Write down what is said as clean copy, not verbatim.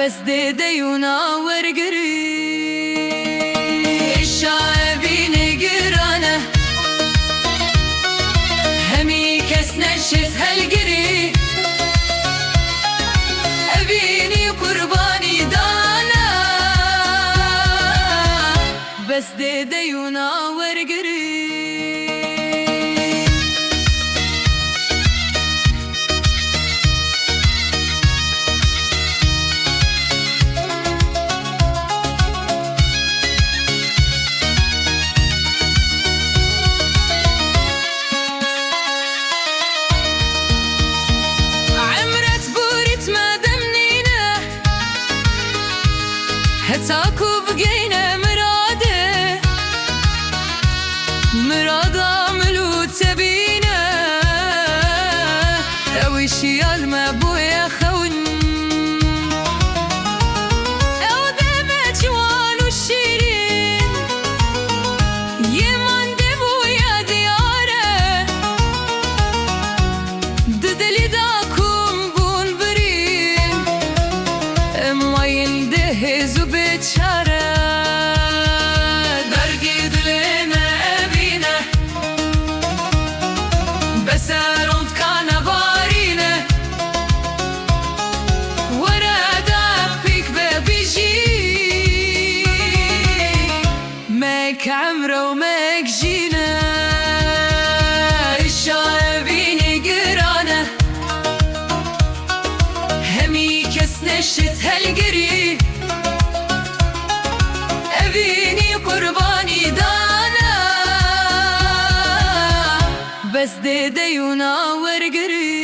بس ديونا ورقري الشعبين قرانه همي كسنا الشت هالقري أبيني قرباني دانا بس ديونا ورقري هتاكو بقينا مرادة ملو تبينا اويش يالما بويا خون او دمى جوالو الشيرين يمان دبو يا ديارة ددلي داكم بون برين اما يندهزو بتشارة درقي دلنا أبينا بس أرونت كان بارينا ورادا بيك ببيجي ماك عمرو وماك جينا الشعبيني قرانة همي كسنا الشت هالقري أبيني قرباني دانا بس ديونا ورقري